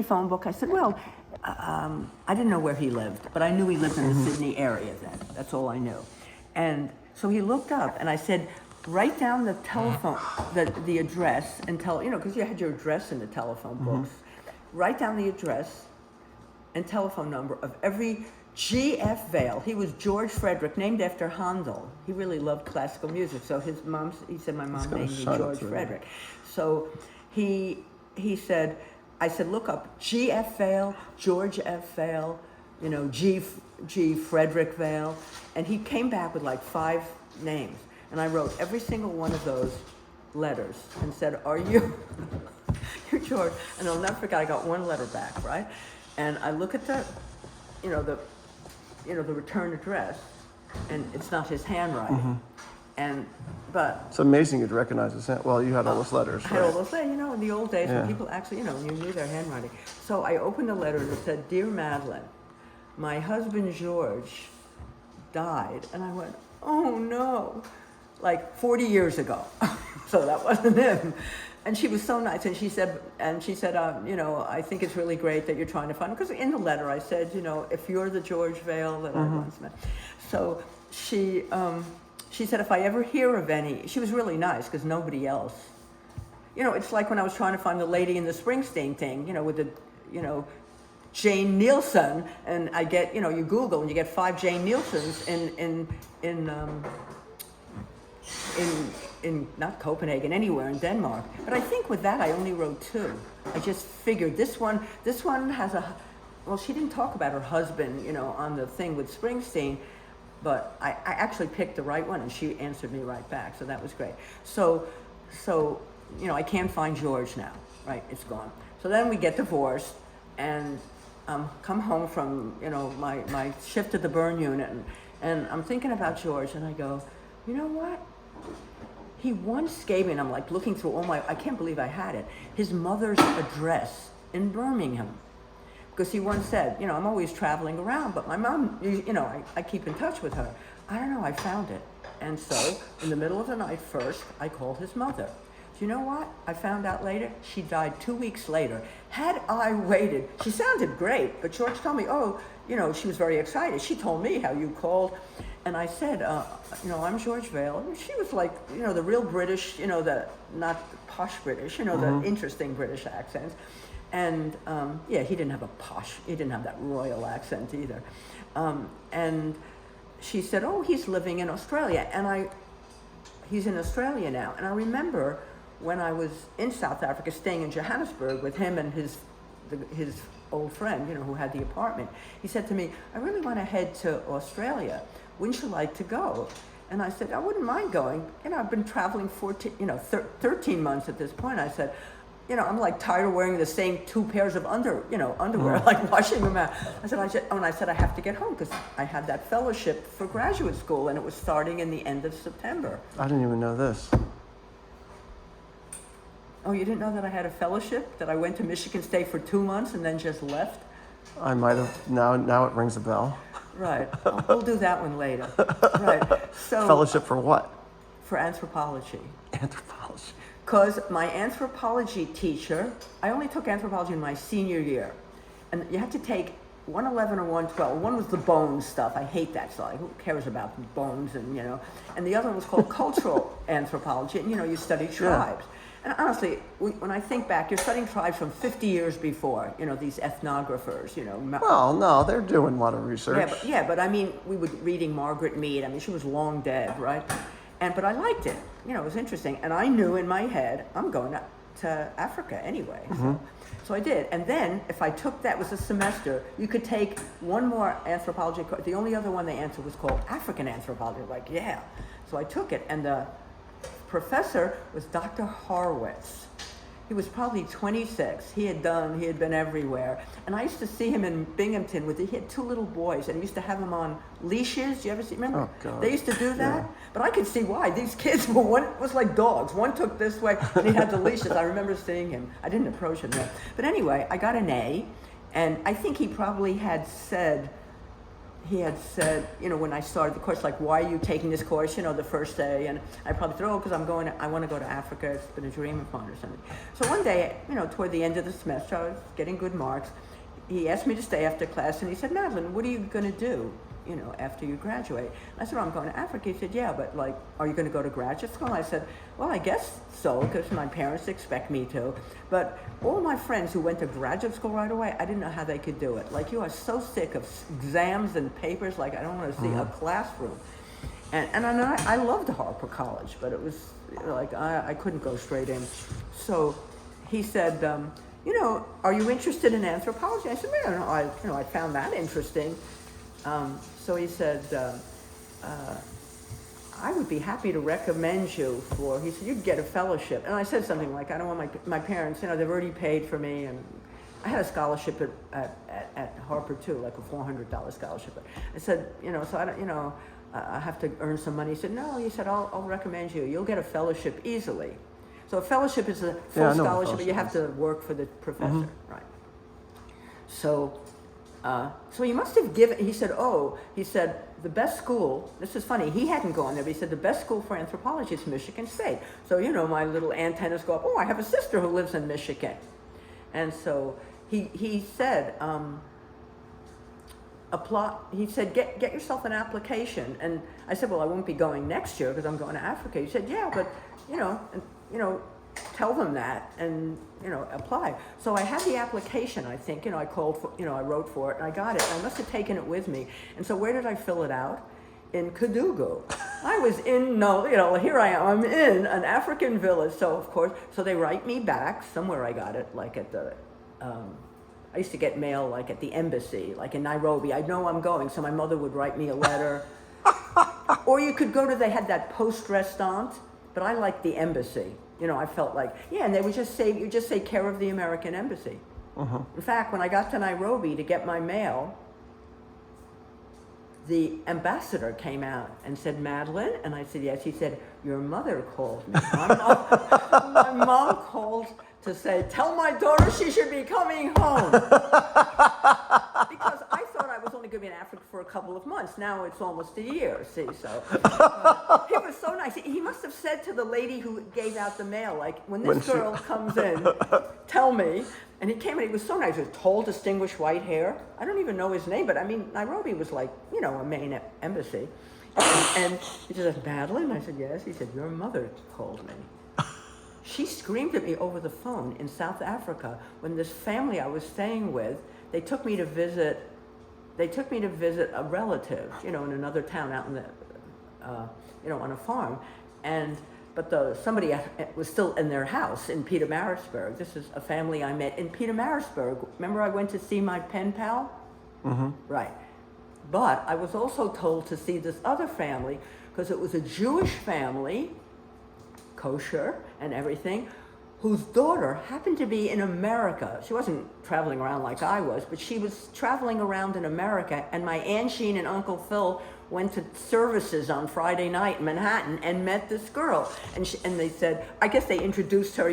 phone book. I said, well, I didn't know where he lived, but I knew he lived in the Sydney area then. That's all I knew. And so he looked up, and I said, write down the telephone, the address, and tell, because you had your address in the telephone books. Write down the address and telephone number of every G.F. Vale. He was George Frederick, named after Handel. He really loved classical music, so he said my mom named me George Frederick. So he said, I said, look up G.F. Vale, George F. Vale, G. Frederick Vale, and he came back with like 5 names, and I wrote every single one of those letters and said, are you, you're George? And I'll never forget, I got 1 letter back, right? And I look at the return address, and it's not his handwriting. But it's amazing you'd recognize his hand. Well, you had all those letters, I had all those letters, in the old days when people actually, you knew their handwriting. So I opened the letter and it said, Dear Madeleine, my husband George died. And I went, oh no, like 40 years ago. So that wasn't him. And she was so nice, and she said, I think it's really great that you're trying to find him. Because in the letter I said, if you're the George Vale that I once met. So she said, if I ever hear of any, she was really nice because nobody else, it's like when I was trying to find the lady in the Springsteen thing, with the, Jane Nielsen, and I get, you Google and you get 5 Jane Nielsens in not Copenhagen, anywhere in Denmark. But I think with that I only wrote 2. I just figured this one has she didn't talk about her husband, on the thing with Springsteen, but I actually picked the right one, and she answered me right back, so that was great. So I can't find George now, right? It's gone. So then we get divorced, and come home from, my shift at the burn unit, and I'm thinking about George, and I go, you know what? He once gave me, and I'm like looking through I can't believe I had it, his mother's address in Birmingham. Because he once said, I'm always traveling around, but my mom, I keep in touch with her. I don't know, I found it. And so, in the middle of the night first, I called his mother. Do you know what? I found out later, she died 2 weeks later. Had I waited, she sounded great, but George told me, she was very excited. She told me how you called. And I said, I'm George Vale. And she was like, the real British, the not posh British, the interesting British accents. And he didn't have he didn't have that royal accent either. And she said, he's living in Australia. And he's in Australia now. And I remember when I was in South Africa, staying in Johannesburg with him and his old friend, who had the apartment. He said to me, I really want to head to Australia. Wouldn't you like to go? And I said, I wouldn't mind going. I've been traveling 13 months at this point. I said, I'm like tired of wearing the same 2 pairs of underwear, like washing them out. I said, I have to get home because I had that fellowship for graduate school, and it was starting in the end of September. I didn't even know this. Oh, you didn't know that I had a fellowship? That I went to Michigan State for 2 months and then just left? I might have. Now it rings a bell. Right. We'll do that one later. Right. So fellowship for what? For anthropology. Anthropology. Because my anthropology teacher, I only took anthropology in my senior year. And you had to take 111 or 112. One was the bones stuff. I hate that stuff. Who cares about bones? And and the other one was called cultural anthropology. And you study tribes. Yeah. And honestly, when I think back, you're studying tribes from 50 years before, these ethnographers, Well, no, they're doing a lot of research. But I mean, we were reading Margaret Mead. I mean, she was long dead, right? But I liked it. It was interesting. And I knew in my head, I'm going to Africa anyway. So I did. And then, if I took that was a semester, you could take one more anthropology course. The only other one they answered was called African anthropology. Like, yeah. So I took it, and the professor was Dr. Horwitz. He was probably 26. He had been everywhere. And I used to see him in Binghamton he had 2 little boys, and he used to have them on leashes. Do you ever remember? Oh, God. They used to do that? Yeah. But I could see why. These kids one was like dogs. One took this way, and he had the leashes. I remember seeing him. I didn't approach him then. But anyway, I got an A, and I think he probably had said, he had said, when I started the course, like, why are you taking this course, the first day? And I probably said, because I want to go to Africa. It's been a dream of mine or something. So one day, toward the end of the semester, I was getting good marks. He asked me to stay after class, and he said, Madeleine, what are you going to do, after you graduate? And I said, I'm going to Africa. He said, yeah, but like, are you going to go to graduate school? And I said, well, I guess so, because my parents expect me to. But all my friends who went to graduate school right away, I didn't know how they could do it. Like, you are so sick of exams and papers, like, I don't want to see a classroom. And I loved Harper College, but it was like, I couldn't go straight in. So he said, are you interested in anthropology? I said, well, I found that interesting. So he said, I would be happy to recommend you he said, you'd get a fellowship. And I said something like, I don't want my parents, they've already paid for me. And I had a scholarship at Harper too, like a $400 scholarship. But I said, so I don't, I have to earn some money. He said, no, he said, I'll recommend you. You'll get a fellowship easily. So a fellowship is a full scholarship, but you have to work for the professor, right? So he must have given, he said, the best school, this is funny, he hadn't gone there, but he said the best school for anthropology is Michigan State. So, my little antennas go up, I have a sister who lives in Michigan. And so he said, get yourself an application. And I said, well, I won't be going next year because I'm going to Africa. He said, yeah, but, tell them that and, apply. So I had the application, I think, I called for, I wrote for it and I got it. I must have taken it with me. And so where did I fill it out? In Kadugu. I was here I am, I'm in an African village. So of course, they write me back somewhere. I got it, like at the, I used to get mail like at the embassy, like in Nairobi. I know I'm going. So my mother would write me a letter. Or you could go to, they had that post restaurant, but I liked the embassy. I felt like, and they would just say care of the American embassy. In fact, when I got to Nairobi to get my mail, the ambassador came out and said, Madeleine? And I said, yes. He said, your mother called me. My mom called to say, tell my daughter she should be coming home. Because I thought I was only going to be in Africa for a couple of months. Now it's almost a year, see, so. He was so nice. He must have said to the lady who gave out the mail, like, when this girl comes in, tell me. And he came in, he was so nice. He was tall, distinguished, white hair. I don't even know his name, but I mean, Nairobi was like, a main embassy. And he said, Madeleine? I said, yes. He said, your mother called me. She screamed at me over the phone in South Africa when this family I was staying with, they took me to visit a relative, in another town out in the, on a farm. But somebody was still in their house in Pietermaritzburg. This is a family I met in Pietermaritzburg. Remember I went to see my pen pal? Mm-hmm. Right. But I was also told to see this other family because it was a Jewish family, kosher and everything, whose daughter happened to be in America. She wasn't traveling around like I was, but she was traveling around in America, and my Aunt Jean and Uncle Phil went to services on Friday night in Manhattan and met this girl. And they said, I guess they introduced her,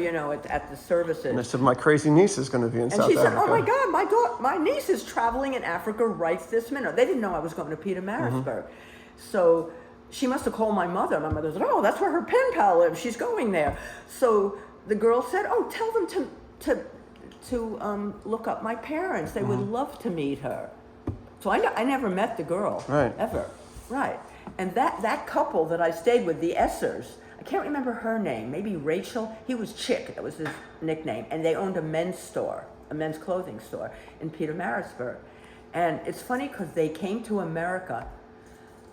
at the services. And they said, my crazy niece is going to be in South Africa. And she said, oh my God, my niece is traveling in Africa right this minute. They didn't know I was going to Pietermaritzburg. Mm-hmm. So she must have called my mother. My mother said, oh, that's where her pen pal lives. She's going there. So the girl said, oh, tell them to look up my parents. They would love to meet her. So I never met the girl, right. Ever. Right. And that couple that I stayed with, the Essers, I can't remember her name, maybe Rachel. He was Chick, that was his nickname. And they owned a men's clothing store in Pietermaritzburg. And it's funny because they came to America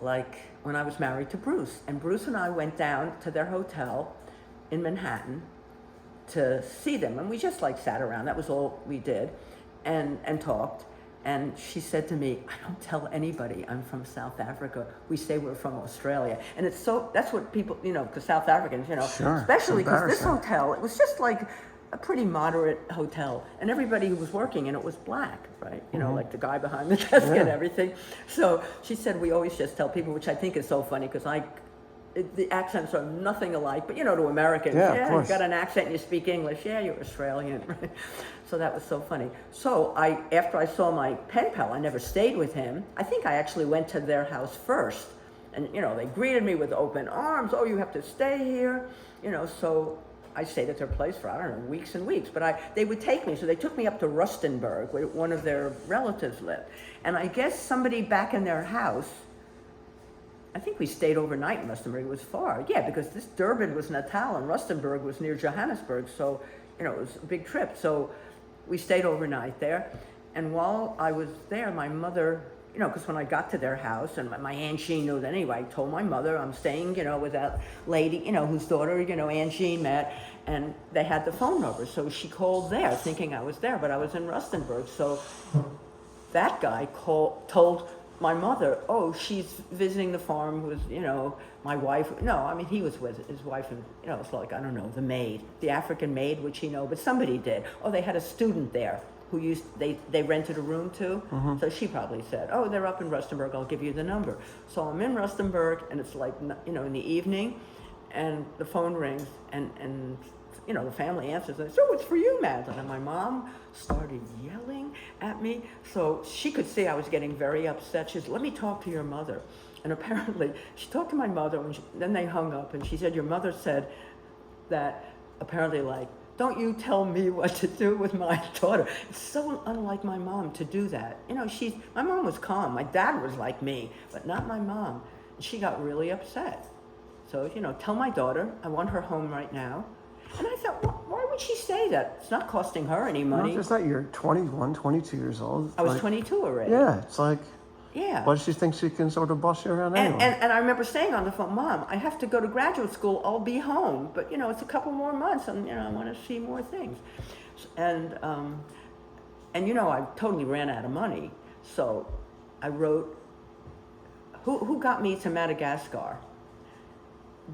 like when I was married to Bruce. And Bruce and I went down to their hotel in Manhattan to see them. And we just sat around. That was all we did and talked. And she said to me, I don't tell anybody I'm from South Africa. We say we're from Australia. And that's what people, because South Africans, sure, especially because this hotel, it was just like a pretty moderate hotel. And everybody who was working in it was black, right? Like the guy behind the desk and everything. So she said, we always just tell people, which I think is so funny because I the accents are nothing alike, but to Americans, Yeah, of you course. got an accent and you speak English, yeah, you're Australian, right? So that was so funny. So after I saw my pen pal, I never stayed with him. I think I actually went to their house first, and they greeted me with open arms. Oh, you have to stay here, so I stayed at their place for, I don't know, weeks and weeks, but they would take me, so they took me up to Rustenburg, where one of their relatives lived, and I guess somebody back in their house, I think we stayed overnight in Rustenburg. It was far. Yeah, because this Durban was Natal and Rustenburg was near Johannesburg. So, it was a big trip. So we stayed overnight there. And while I was there, my mother, because when I got to their house, and my Aunt Jean knew that anyway, I told my mother I'm staying, with that lady, whose daughter, Aunt Jean met, and they had the phone number. So she called there thinking I was there, but I was in Rustenburg. So that guy told my mother, oh, she's visiting the farm with, my wife. No, I mean, he was with his wife and, it's like, I don't know, the maid, the African maid, which but somebody did. Oh, they had a student there who they rented a room to. So she probably said, oh, they're up in Rustenburg, I'll give you the number. So I'm in Rustenburg and it's like, in the evening and the phone rings and the family answers and they say, oh, it's for you, Madeleine. And my mom started yelling at me. So she could see I was getting very upset. She said, let me talk to your mother. And apparently she talked to my mother and then they hung up and she said, your mother said that apparently don't you tell me what to do with my daughter. It's so unlike my mom to do that. My mom was calm. My dad was like me, but not my mom. And she got really upset. So, tell my daughter, I want her home right now. And I thought, why would she say that? It's not costing her any money. No, it's not. You're 21, 22 years old. I was 22 already. Yeah, it's like, yeah. Why does she think she can sort of boss you around anyway? And I remember saying on the phone, Mom, I have to go to graduate school. I'll be home. But, it's a couple more months and, I want to see more things. And I totally ran out of money. So I wrote, who got me to Madagascar?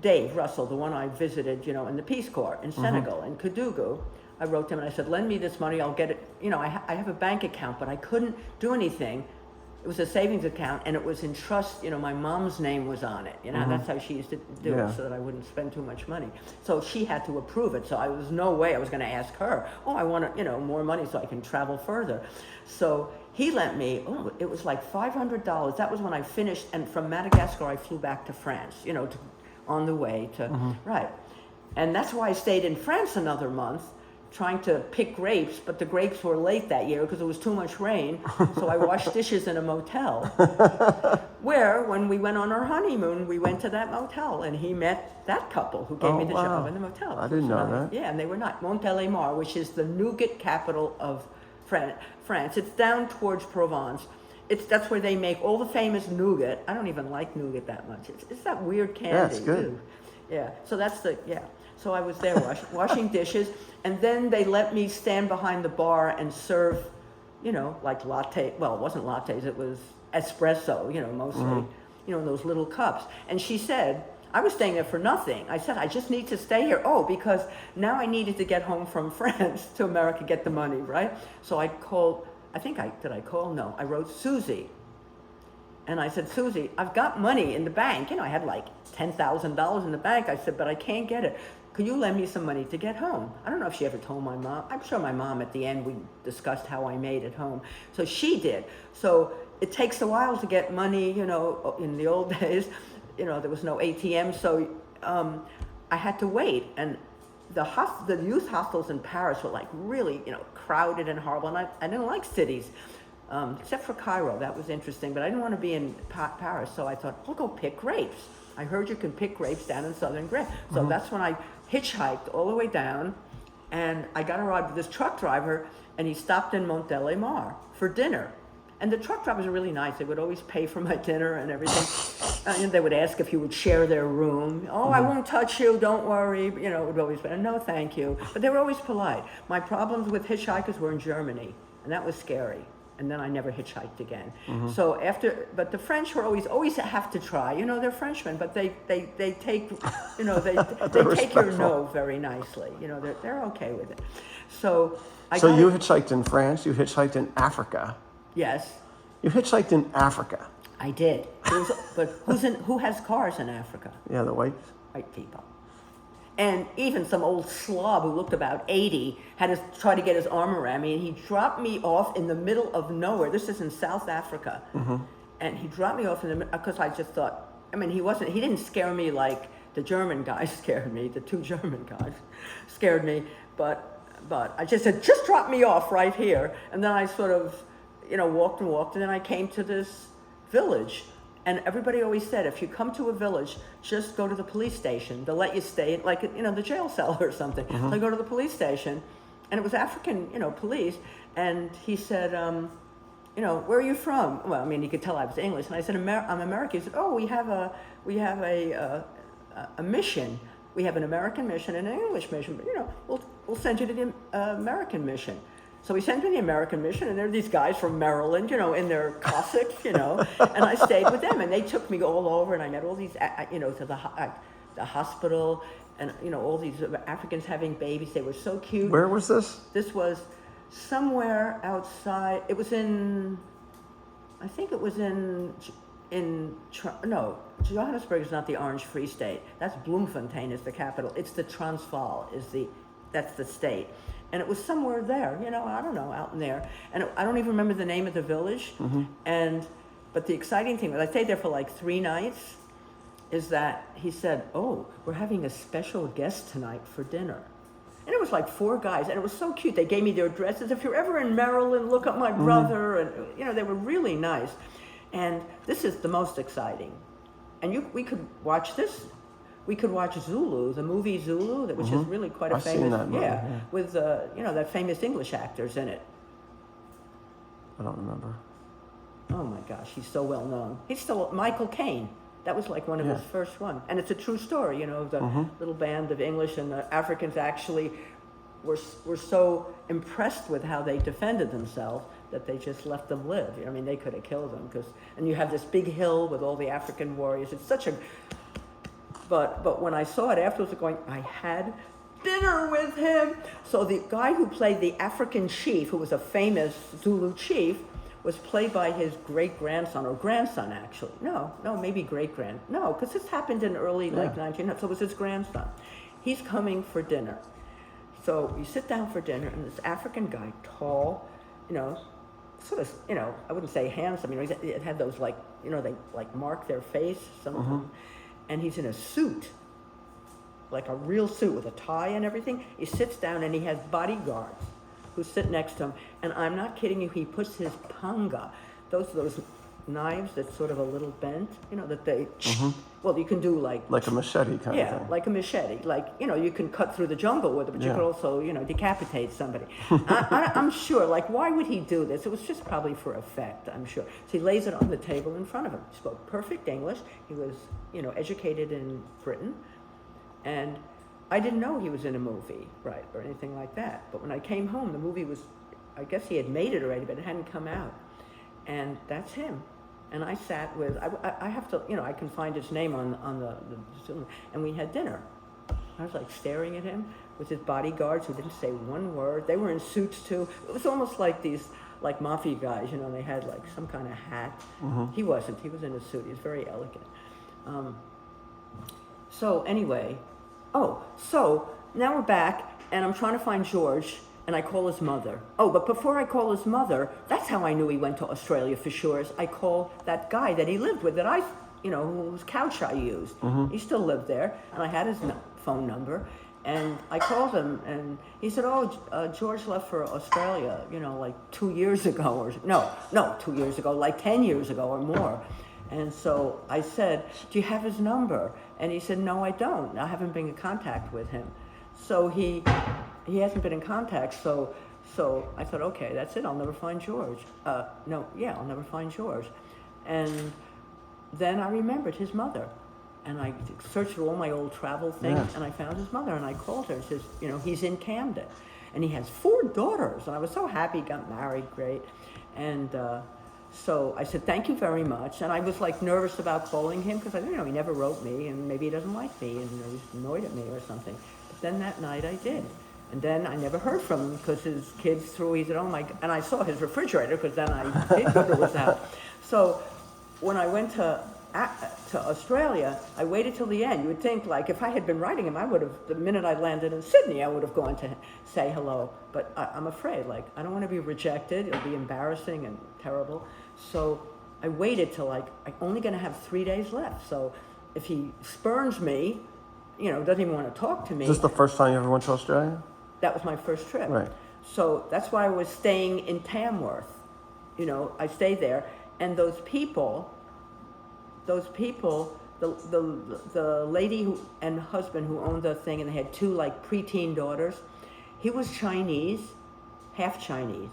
Dave Russell, the one I visited, in the Peace Corps in Senegal, in Kédougou. I wrote him and I said, lend me this money, I'll get it. I have a bank account, but I couldn't do anything. It was a savings account and it was in trust, my mom's name was on it. That's how she used to do it so that I wouldn't spend too much money. So she had to approve it. So was no way I was going to ask her, oh, I want more money so I can travel further. So he lent me, it was like $500. That was when I finished. And from Madagascar, I flew back to France, on the way to, right. And that's why I stayed in France another month, trying to pick grapes, but the grapes were late that year because it was too much rain. So I washed dishes in a motel, where when we went on our honeymoon, we went to that motel and he met that couple who gave me the job in the motel. I didn't know that. Yeah, and they were not. Montélimar, which is the nougat capital of France. It's down towards Provence. That's where they make all the famous nougat. I don't even like nougat that much. It's that weird candy. Yeah, it's good. Too. Yeah, so that's So I was there washing dishes, and then they let me stand behind the bar and serve, like latte. Well, it wasn't lattes, it was espresso, mostly, in those little cups. And she said, I was staying there for nothing. I said, I just need to stay here. Oh, because now I needed to get home from France to America, get the money, right? So I called, did I call? No, I wrote Susie. And I said, Susie, I've got money in the bank. I had like $10,000 in the bank. I said, but I can't get it. Could you lend me some money to get home? I don't know if she ever told my mom. I'm sure my mom at the end, we discussed how I made it home. So she did. So it takes a while to get money, in the old days, there was no ATM. So I had to wait. And the youth hostels in Paris were like really, crowded and horrible. And I didn't like cities. Except for Cairo, that was interesting, but I didn't want to be in Paris, so I thought, I'll go pick grapes. I heard you can pick grapes down in southern Greece. So that's when I hitchhiked all the way down, and I got a ride with this truck driver, and he stopped in Montélimar for dinner. And the truck drivers are really nice. They would always pay for my dinner and everything. And they would ask if he would share their room. Oh, I won't touch you, don't worry. It would always be, no, thank you. But they were always polite. My problems with hitchhikers were in Germany, and that was scary. And then I never hitchhiked again. So but the French were always have to try. They're Frenchmen, but they take, they take your no very nicely. They're okay with it. So you hitchhiked in France, you hitchhiked in Africa. Yes. You hitchhiked in Africa. I did. But who has cars in Africa? Yeah, the white. White people. And even some old slob who looked about 80 had to try to get his arm around me, and he dropped me off in the middle of nowhere. This is in South Africa. And he dropped me off in the middle, because I just thought, I mean, he didn't scare me like the German guys scared me, the two German guys scared me, but I just said, just drop me off right here. And then I sort of, walked and walked, and then I came to this village. And everybody always said, if you come to a village, just go to the police station. They'll let you stay, like, the jail cell or something. So I go to the police station, and it was African, police. And he said, where are you from? Well, I mean, he could tell I was English. And I said, I'm American. He said, oh, we have a mission. We have an American mission and an English mission. But, we'll send you to the American mission. So he sent me the American mission, and there are these guys from Maryland, in their cossacks, and I stayed with them, and they took me all over, and I met all these, to the hospital, and, all these Africans having babies. They were so cute. Where was this? This was somewhere outside. It was I think it was no, Johannesburg is not the Orange Free State. That's Bloemfontein is the capital. It's the Transvaal that's the state. And it was somewhere there, I don't know, out in there. And I don't even remember the name of the village. But the exciting thing was I stayed there for like 3 nights, is that he said, oh, we're having a special guest tonight for dinner. And it was like 4 guys, and it was so cute. They gave me their addresses. If you're ever in Maryland, look up my brother. And, they were really nice. And this is the most exciting. And we could watch this. We could watch Zulu, the movie Zulu, which is really quite a I've famous, seen that movie, yeah. With that famous English actors in it. I don't remember. Oh my gosh, he's so well known. He's still Michael Caine. That was like one of his first one, and it's a true story. The little band of English and the Africans actually were so impressed with how they defended themselves that they just let them live. I mean, they could have killed them and you have this big hill with all the African warriors. It's such a But when I saw it afterwards, I had dinner with him. So the guy who played the African chief, who was a famous Zulu chief, was played by his great-grandson, or grandson, actually. No, maybe great-grand. No, because this happened in early, 1900s, so it was his grandson. He's coming for dinner. So we sit down for dinner, and this African guy, tall, sort of, I wouldn't say handsome, it had those, they, mark their face, some of them. And he's in a suit, like a real suit with a tie and everything. He sits down and he has bodyguards who sit next to him. And I'm not kidding you, he puts his panga, those knives that's sort of a little bent, that they, well, you can do like a machete kind of thing. Yeah, like a machete. Like, you can cut through the jungle with it, but you could also, decapitate somebody. I'm sure, why would he do this? It was just probably for effect, I'm sure. So he lays it on the table in front of him. He spoke perfect English. He was, educated in Britain. And I didn't know he was in a movie, right, or anything like that. But when I came home, the movie was, I guess he had made it already, but it hadn't come out. And that's him. And I sat with, I have to, I can find his name on the and we had dinner. I was staring at him with his bodyguards who didn't say one word. They were in suits too. It was almost like these, mafia guys, they had some kind of hat. He wasn't, he was in a suit. He was very elegant. So anyway, so now we're back and I'm trying to find George. And I call his mother. Oh, but before I call his mother, that's how I knew he went to Australia for sure. Is I call that guy that he lived with, that whose couch I used. He still lived there, and I had his phone number. And I called him, and he said, George left for Australia, 2 years ago, or no, 2 years ago, 10 years ago or more. And so I said, do you have his number? And he said, no, I don't. I haven't been in contact with him. So he hasn't been in contact, so I thought, okay, that's it, I'll never find George. I'll never find George. And then I remembered his mother. And I searched through all my old travel things, and I found his mother, and I called her and says, he's in Camden. And he has 4 daughters, and I was so happy, got married, great. And so I said, thank you very much. And I was nervous about calling him, because he never wrote me, and maybe he doesn't like me, and he's annoyed at me or something. But then that night I did. And then I never heard from him because his kids he said, oh my, and I saw his refrigerator because then I did go to his house. So when I went to Australia, I waited till the end. You would think, like, if I had been writing him, I would have, the minute I landed in Sydney, I would have gone to say hello. But I'm afraid, like, I don't want to be rejected. It'll be embarrassing and terrible. So I waited till, like, I'm only going to have 3 days left. So if he spurns me, you know, doesn't even want to talk to me. Is this the first time you ever went to Australia? That was my first trip. Right. So that's why I was staying in Tamworth. You know, I stayed there. And those people, the lady who, and husband who owned the thing, and they had 2 like preteen daughters. He was Chinese, half Chinese.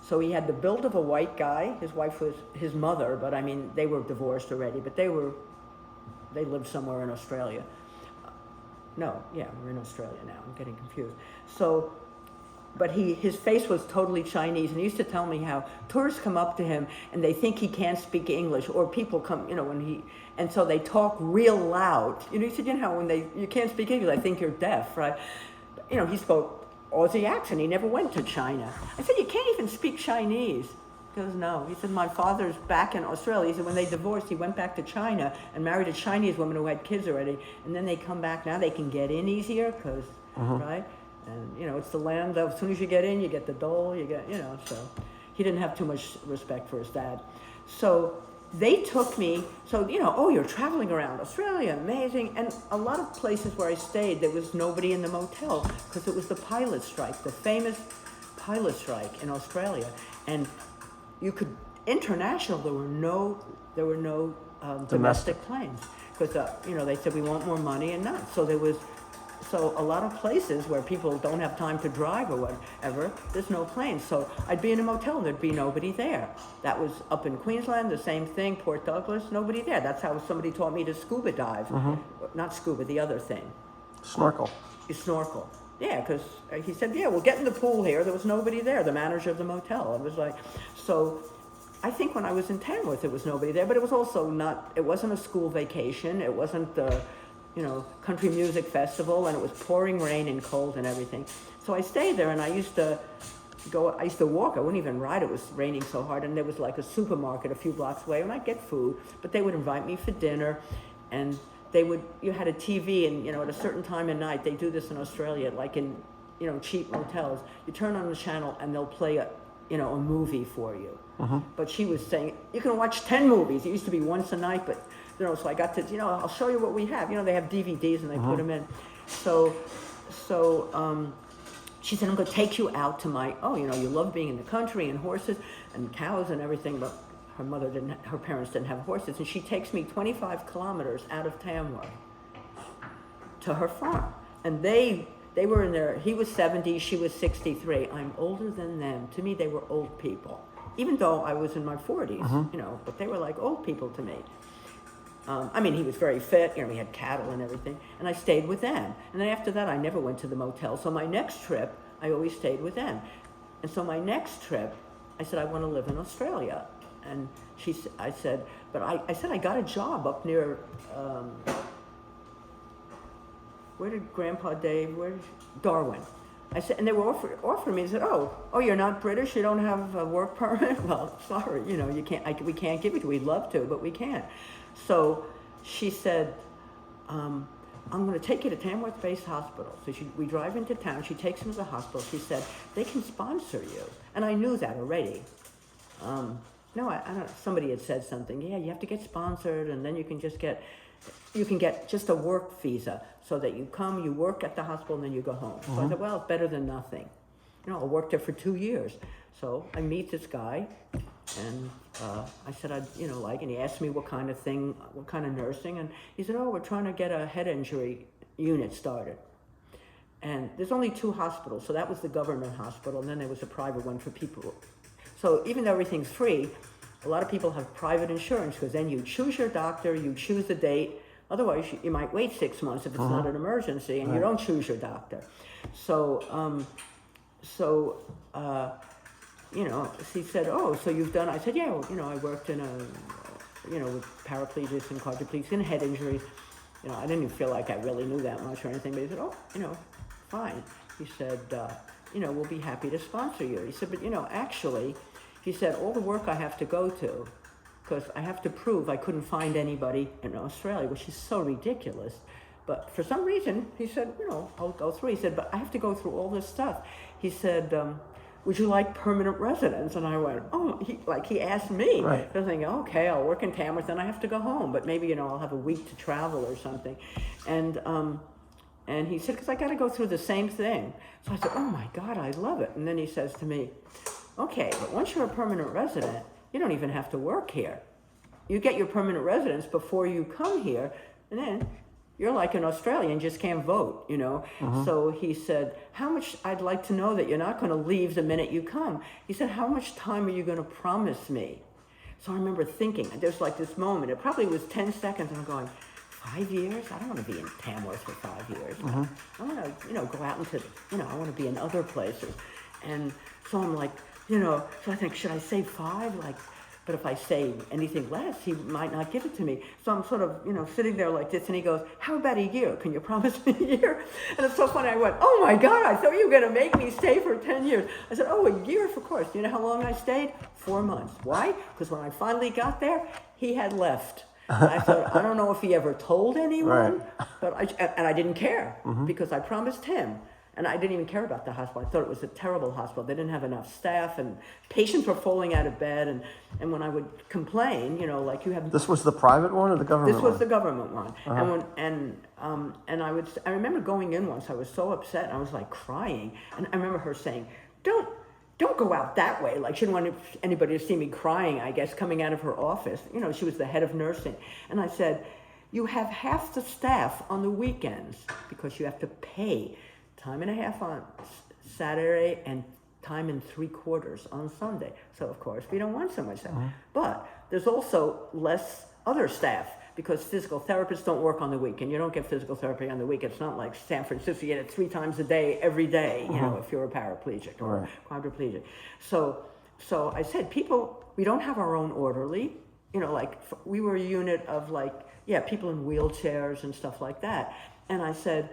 So he had the build of a white guy. His wife was his mother, but I mean, they were divorced already, but they lived somewhere in Australia. No, yeah, we're in Australia now. I'm getting confused. So, but his face was totally Chinese, and he used to tell me how tourists come up to him and they think he can't speak English, or people come, you know, and so they talk real loud. You know, he said, you know, when you can't speak English, I think you're deaf, right? You know, he spoke Aussie accent. He never went to China. I said, you can't even speak Chinese. He goes, no. He said, my father's back in Australia. He said, when they divorced, he went back to China and married a Chinese woman who had kids already, and then they come back. Now they can get in easier, because, right? And, you know, it's the land of, as soon as you get in, you get the dole, you get, you know, so he didn't have too much respect for his dad. So they took me, so, you know, oh, you're traveling around Australia, amazing. And a lot of places where I stayed, there was nobody in the motel, because it was the pilot strike, the famous pilot strike in Australia. And you could, international, there were no domestic planes, because, you know, they said, we want more money, and none. So a lot of places where people don't have time to drive or whatever, there's no planes. So I'd be in a motel and there'd be nobody there. That was up in Queensland, the same thing, Port Douglas, nobody there. That's how somebody taught me to scuba dive. Not scuba, the other thing. Snorkel. You snorkel. Yeah, because he said, yeah, we'll get in the pool here. There was nobody there, the manager of the motel. It was like, so I think when I was in Tamworth, there was nobody there, but it was also not, it wasn't a school vacation. It wasn't the, you know, country music festival, and it was pouring rain and cold and everything. So I stayed there, and I used to walk. I wouldn't even ride. It was raining so hard, and there was like a supermarket a few blocks away, and I'd get food, but they would invite me for dinner, and you had a TV, and, you know, at a certain time of night, they do this in Australia, like in, you know, cheap motels, you turn on the channel and they'll play a movie for you. But she was saying, you can watch 10 movies. It used to be once a night, but, you know, so I got to, you know, I'll show you what we have. You know, they have DVDs and they put them in. So she said, I'm going to take you out to you know, you love being in the country and horses and cows and everything, but her parents didn't have horses. And she takes me 25 kilometers out of Tamworth to her farm. And they were in their, he was 70, she was 63. I'm older than them. To me, they were old people. Even though I was in my 40s, you know, but they were like old people to me. I mean, he was very fit, you know, he had cattle and everything, and I stayed with them. And then after that, I never went to the motel. So my next trip, I always stayed with them. And so my next trip, I said, I want to live in Australia. And I said, I got a job up near, where did Grandpa Dave, Darwin. I said, and they were offering me. They said, "Oh, you're not British. You don't have a work permit. Well, sorry, you know, you can't. We can't give it to you. We'd love to, but we can't." So she said, "I'm going to take you to Tamworth Base Hospital." So we drive into town. She takes me to the hospital. She said, "They can sponsor you," and I knew that already. No, I don't. Somebody had said something. Yeah, you have to get sponsored, and then you can get just a work visa, so that you come, you work at the hospital, and then you go home. So I said, well, it's better than nothing. You know, I worked there for 2 years. So I meet this guy, and I said, and he asked me what kind of nursing, and he said, we're trying to get a head injury unit started. And there's only 2 hospitals, so that was the government hospital, and then there was a private one for people. So even though everything's free, a lot of people have private insurance, because then you choose your doctor, you choose the date. Otherwise, you might wait 6 months if it's not an emergency, and you don't choose your doctor. So, she said, so you've done, I said, yeah, well, I worked in with paraplegics and quadriplegics and head injuries. I didn't even feel like I really knew that much or anything, but he said, fine. He said, we'll be happy to sponsor you. He said, but actually, he said, all the work I have to go to because I have to prove I couldn't find anybody in Australia, which is so ridiculous. But for some reason, he said, I'll go through. He said, but I have to go through all this stuff. He said, would you like permanent residence? And I went, oh, he asked me. Right. I was thinking, okay, I'll work in Tamworth, then I have to go home, but maybe, I'll have a week to travel or something. And he said, because I got to go through the same thing. So I said, oh my God, I love it. And then he says to me, okay, but once you're a permanent resident, you don't even have to work here. You get your permanent residence before you come here, and then you're like an Australian, just can't vote, So he said, how much, I'd like to know that you're not going to leave the minute you come. He said, how much time are you going to promise me? So I remember thinking, there's like this moment, it probably was 10 seconds, and I'm going, 5 years? I don't want to be in Tamworth for 5 years. I want to, go out into, I want to be in other places. And so I'm like, so I think, should I say 5? But if I say anything less, he might not give it to me. So I'm sort of, sitting there like this, and he goes, how about a year? Can you promise me a year? And it's so funny. I went, oh my God, I thought you were going to make me stay for 10 years. I said, oh, a year, of course. You know how long I stayed? 4 months. Why? Because when I finally got there, he had left. And I thought, I don't know if he ever told anyone, Right. but I didn't care because I promised him. And I didn't even care about the hospital. I thought it was a terrible hospital. They didn't have enough staff, and patients were falling out of bed. And when I would complain, like you have. This was the private one or the government This one? was the government one. And I remember going in once. I was so upset. And I was like crying. And I remember her saying, "Don't go out that way." Like she didn't want anybody to see me crying. I guess coming out of her office. She was the head of nursing. And I said, "You have half the staff on the weekends because you have to pay." Time and a half on Saturday and time and 3/4 on Sunday. So of course we don't want so much staff. But there's also less other staff because physical therapists don't work on the weekend. You don't get physical therapy on the weekend. It's not like San Francisco, you get it 3 times a day, every day, if you're a paraplegic or quadriplegic. So I said, we don't have our own orderly. We were a unit of people in wheelchairs and stuff like that. And I said,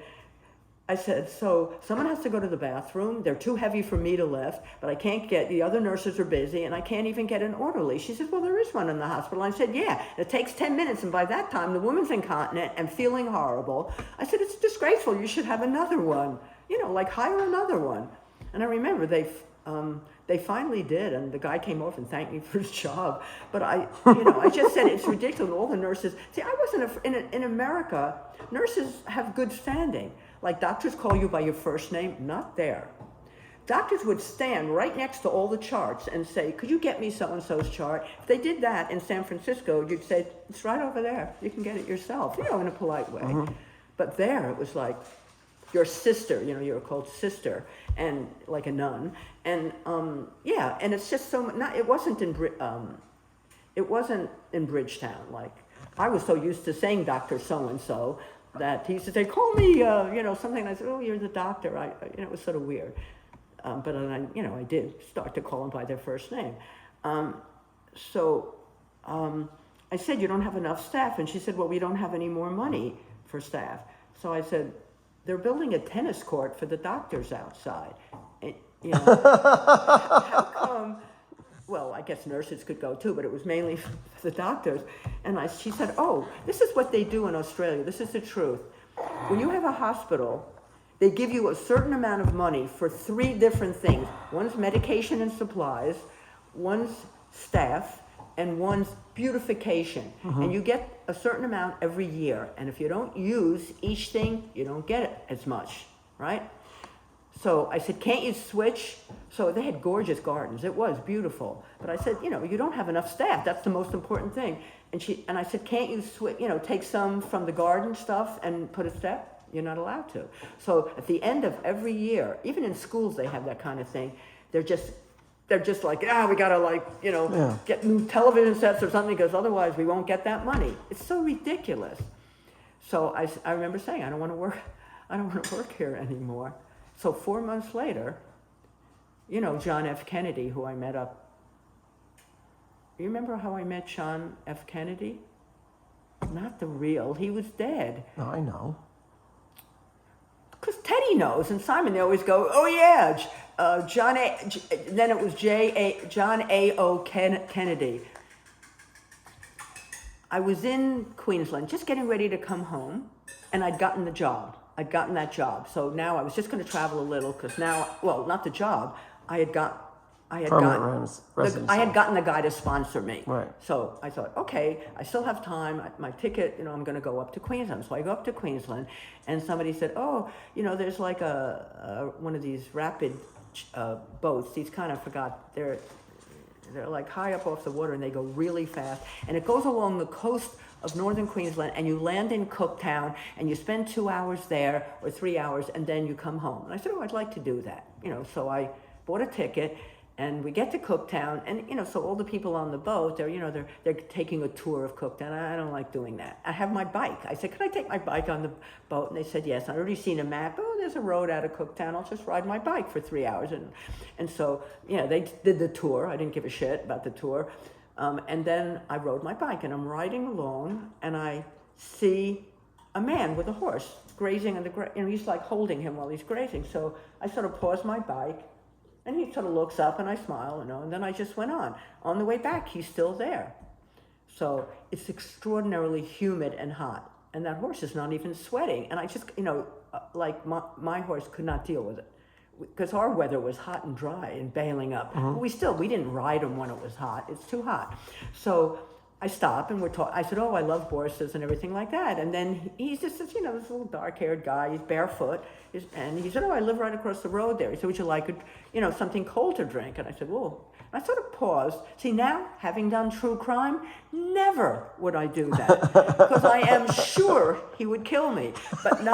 so someone has to go to the bathroom. They're too heavy for me to lift, but I can't the other nurses are busy, and I can't even get an orderly. She said, well, there is one in the hospital. I said, yeah, it takes 10 minutes, and by that time, the woman's incontinent and feeling horrible. I said, it's disgraceful. You should have another one. Hire another one. And I remember they finally did, and the guy came over and thanked me for his job. But I just said it's ridiculous. All the nurses, see, I wasn't in America. Nurses have good standing. Like doctors call you by your first name, not there. Doctors would stand right next to all the charts and say, could you get me so-and-so's chart? If they did that in San Francisco, you'd say, it's right over there. You can get it yourself, in a polite way. But there, it was like your sister, you're called sister, and like a nun. And and it's just so much, it wasn't in Bridgetown. Like, I was so used to saying Dr. So-and-so, that he used to say, call me, something. And I said, oh, you're the doctor. It was sort of weird. But then I did start to call them by their first name. I said, you don't have enough staff. And she said, well, we don't have any more money for staff. So I said, they're building a tennis court for the doctors outside. And, how come? Well, I guess nurses could go too, but it was mainly for the doctors. And she said, oh, this is what they do in Australia. This is the truth. When you have a hospital, they give you a certain amount of money for 3 different things. One's medication and supplies, one's staff, and one's beautification. And you get a certain amount every year. And if you don't use each thing, you don't get it as much, right? So I said, can't you switch? So they had gorgeous gardens. It was beautiful. But I said, you don't have enough staff. That's the most important thing. And I said, can't you switch, take some from the garden stuff and put a step? You're not allowed to. So at the end of every year, even in schools, they have that kind of thing. They're just like, we gotta get new television sets or something, because otherwise we won't get that money. It's so ridiculous. So I remember saying, I don't want to work here anymore. So 4 months later, John F. Kennedy, who I met up. You remember how I met John F. Kennedy? Not the real. He was dead. No, I know. Because Teddy knows, and Simon, they always go, oh yeah, then it was John A.O. Kennedy. I was in Queensland, just getting ready to come home, and I'd gotten the job. I'd gotten that job. So now I was just going to travel a little because now, well, not the job. I had gotten the guy to sponsor me. Right. So I thought, okay, I still have time. My ticket, I'm going to go up to Queensland. So I go up to Queensland, and somebody said, oh, there's like one of these rapid boats. These kind of forgot they're like high up off the water and they go really fast. And it goes along the coast of northern Queensland and you land in Cooktown and you spend 2 hours there or 3 hours and then you come home. And I said, oh, I'd like to do that. So I bought a ticket and we get to Cooktown and, so all the people on the boat, they're taking a tour of Cooktown. I don't like doing that. I have my bike. I said, can I take my bike on the boat? And they said, yes. I'd already seen a map. Oh, there's a road out of Cooktown. I'll just ride my bike for 3 hours. And so, they did the tour. I didn't give a shit about the tour. And then I rode my bike and I'm riding along and I see a man with a horse grazing on the he's like holding him while he's grazing. So I sort of pause my bike. And he sort of looks up and I smile, and then I just went on. On the way back, he's still there. So it's extraordinarily humid and hot. And that horse is not even sweating. And I just, like my horse could not deal with it. Because our weather was hot and dry and bailing up. Mm-hmm. But we didn't ride him when it was hot. It's too hot. So I stop and we're talking. I said, oh, I love horses and everything like that. And then he's just this, this little dark-haired guy. He's barefoot. And he said, oh, I live right across the road there. He said, would you like, something cold to drink? And I said, well, I sort of paused. See, now, having done true crime, never would I do that. Because I am sure he would kill me. But no,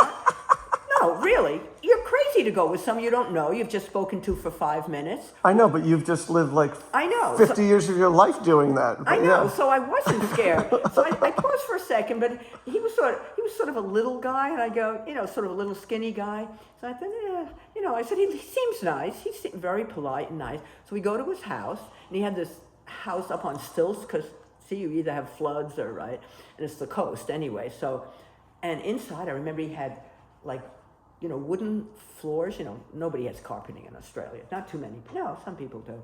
really. You're crazy to go with someone you don't know, you've just spoken to for 5 minutes. I know, but you've just lived like I know 50 years of your life doing that. I know, so I wasn't scared. So I paused for a second, but he was sort of a little guy, and I go, sort of a little skinny guy. So I thought, I said, he seems nice. He's very polite and nice. So we go to his house, and he had this house up on stilts, because, see, you either have floods or, right, and it's the coast anyway. So, and inside, I remember he had, like, wooden floors. Nobody has carpeting in Australia. Not too many. No, some people do.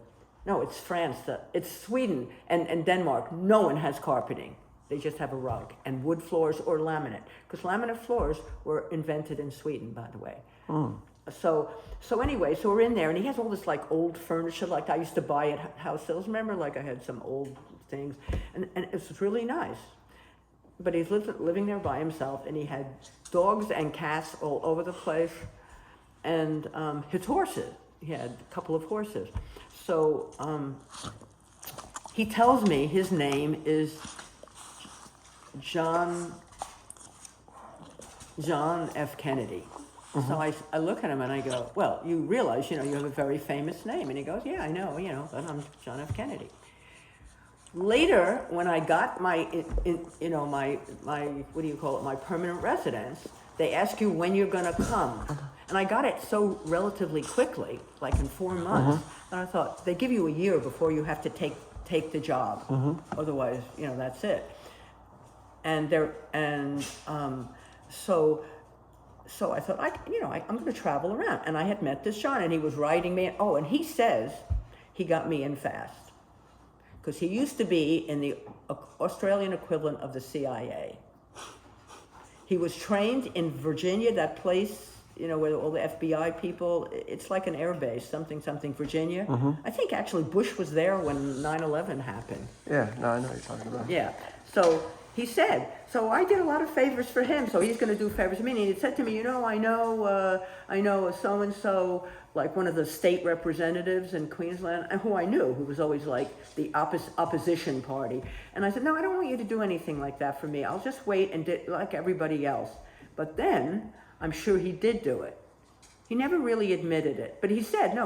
No, it's France. It's Sweden and Denmark. No one has carpeting. They just have a rug and wood floors or laminate. Because laminate floors were invented in Sweden, by the way. Mm. So anyway, so we're in there, and he has all this like old furniture, like I used to buy at house sales. Remember, like I had some old things, and it was really nice. But he's living there by himself, and he had dogs and cats all over the place, and his horses. He had a couple of horses. So he tells me his name is John F. Kennedy. Mm-hmm. So I look at him and I go, well, you realize, you have a very famous name. And he goes, yeah, I know, but I'm John F. Kennedy. Later, when I got my what do you call it, my permanent residence, they ask you when you're going to come. And I got it so relatively quickly, like in 4 months, and I thought, they give you a year before you have to take the job. Otherwise, that's it. So I thought, I'm going to travel around. And I had met this John, and he was writing me. Oh, and he says he got me in fast. Because he used to be in the Australian equivalent of the CIA. He was trained in Virginia, that place, where all the FBI people, it's like an air base, something, Virginia. I think actually Bush was there when 9/11 happened. Yeah, no, I know what you're talking about. Yeah, so he said, so I did a lot of favors for him, so he's going to do favors for me. And he said to me, I know so-and-so, like one of the state representatives in Queensland, and who I knew, who was always like the opposition party. And I said, no, I don't want you to do anything like that for me. I'll just wait and like everybody else. But then, I'm sure he did do it. He never really admitted it. But he said,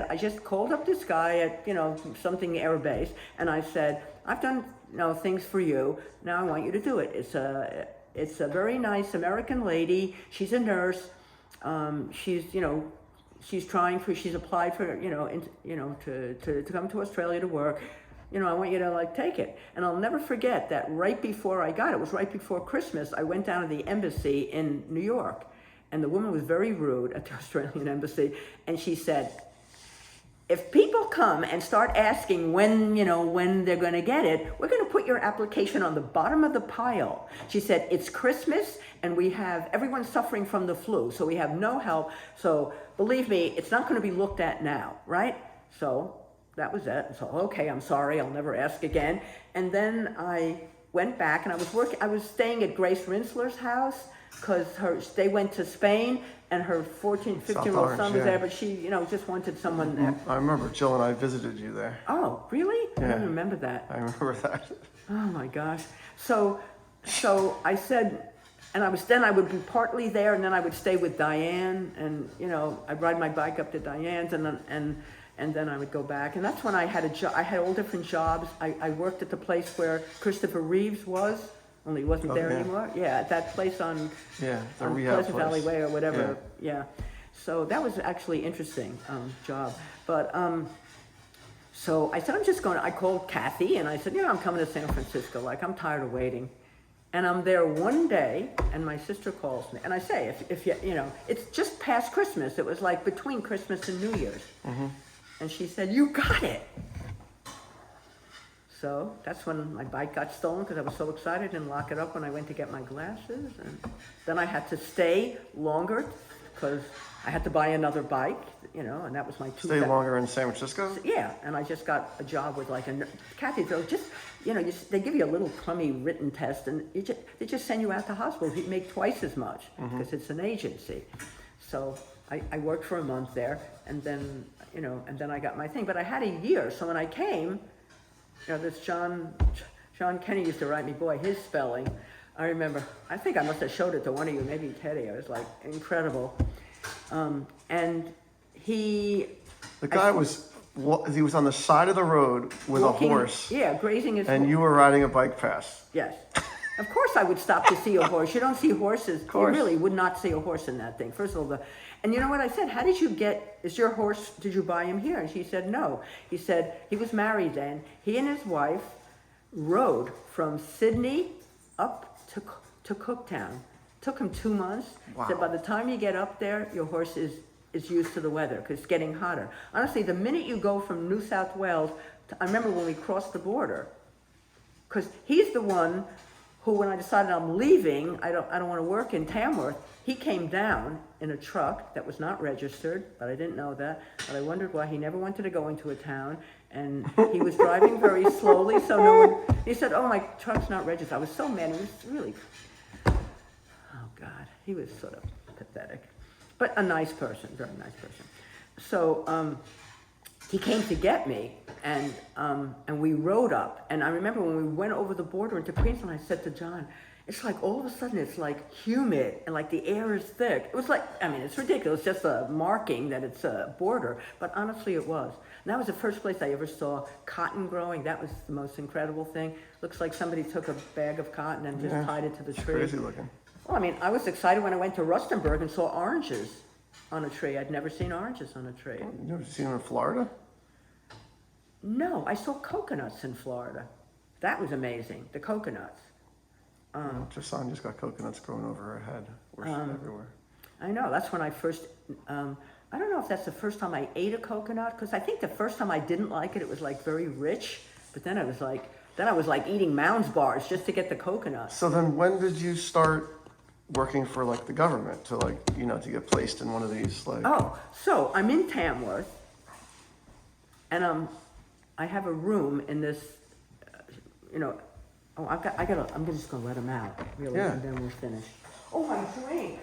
I just called up this guy at, something air base, and I said, I've done, things for you. Now I want you to do it. It's a very nice American lady. She's a nurse. She's applied for, to come to Australia to work. I want you to take it. And I'll never forget that right before I got it was right before Christmas, I went down to the embassy in New York. And the woman was very rude at the Australian embassy. And she said, if people come and start asking when, when they're going to get it, we're going to put your application on the bottom of the pile. She said, it's Christmas and everyone's suffering from the flu, so we have no help. So believe me, it's not going to be looked at now, right? So that was it. So, okay, I'm sorry, I'll never ask again. And then I went back and I was staying at Grace Rinsler's house because they went to Spain and her 14, 15-year-old son was there, but she, just wanted someone there. I remember Jill and I visited you there. Oh, really? Yeah. I don't remember that. I remember that. Oh my gosh. So I said, and I would be partly there, and then I would stay with Diane, and I'd ride my bike up to Diane's, and then I would go back, and that's when I had a job. I had all different jobs. I worked at the place where Christopher Reeves was, only he wasn't there anymore. Yeah, at that place on the on rehab Pleasant place. Valley Way or whatever. Yeah. So that was actually interesting job, but. So I said, I called Kathy and I said, I'm coming to San Francisco. I'm tired of waiting. And I'm there one day and my sister calls me. And I say, if it's just past Christmas. It was like between Christmas and New Year's. Mm-hmm. And she said, you got it. So that's when my bike got stolen because I was so excited and lock it up when I went to get my glasses. And then I had to stay longer because I had to buy another bike, and that was my Stay longer in San Francisco? Yeah, and I just got a job with Kathy, so they give you a little crummy written test, and they just send you out to hospitals. You make twice as much because it's an agency. So I worked for a month there, and then, and then I got my thing. But I had a year, so when I came, this John Kenny used to write me, boy, his spelling. I remember, I think I must have showed it to one of you, maybe Teddy. I was like, incredible. And he was on the side of the road with walking, a horse. Yeah, grazing his horse. And you were riding a bike past. Yes. Of course I would stop to see a horse. You don't see horses. You really would not see a horse in that thing. First of all, and you know what I said? How did you is your horse, did you buy him here? And she said, no. He said, he was married then. He and his wife rode from Sydney up to Cooktown. Took him 2 months. Wow. Said by the time you get up there, your horse is used to the weather because it's getting hotter. Honestly, the minute you go from New South Wales, I remember when we crossed the border, because he's the one who, when I decided I'm leaving, I don't want to work in Tamworth, he came down in a truck that was not registered, but I didn't know that. But I wondered why he never wanted to go into a town, and he was driving very slowly, so no one. He said, "Oh, my truck's not registered." I was so mad. It was really. Oh God, he was sort of pathetic, but a nice person, very nice person. So he came to get me, and we rode up. And I remember when we went over the border into Queensland, I said to John, "It's like all of a sudden it's like humid and like the air is thick." It was like, I mean, it's ridiculous, just a marking that it's a border, but honestly it was. And that was the first place I ever saw cotton growing. That was the most incredible thing. Looks like somebody took a bag of cotton and just tied it to the tree. Crazy looking. Well, I mean, I was excited when I went to Rustenburg and saw oranges on a tree. I'd never seen oranges on a tree. You never seen them in Florida? No, I saw coconuts in Florida. That was amazing, the coconuts. Jason just got coconuts growing over her head. Everywhere. I know, that's when I first, I don't know if that's the first time I ate a coconut, because I think the first time I didn't like it, it was like very rich, but then I was like eating Mounds bars just to get the coconut. So then when did you start working for like the government to to get placed in one of these like? Oh, so I'm in Tamworth, and I have a room in this, I'm just gonna let him out, really, Yeah. and then we'll finish. Oh, my drink.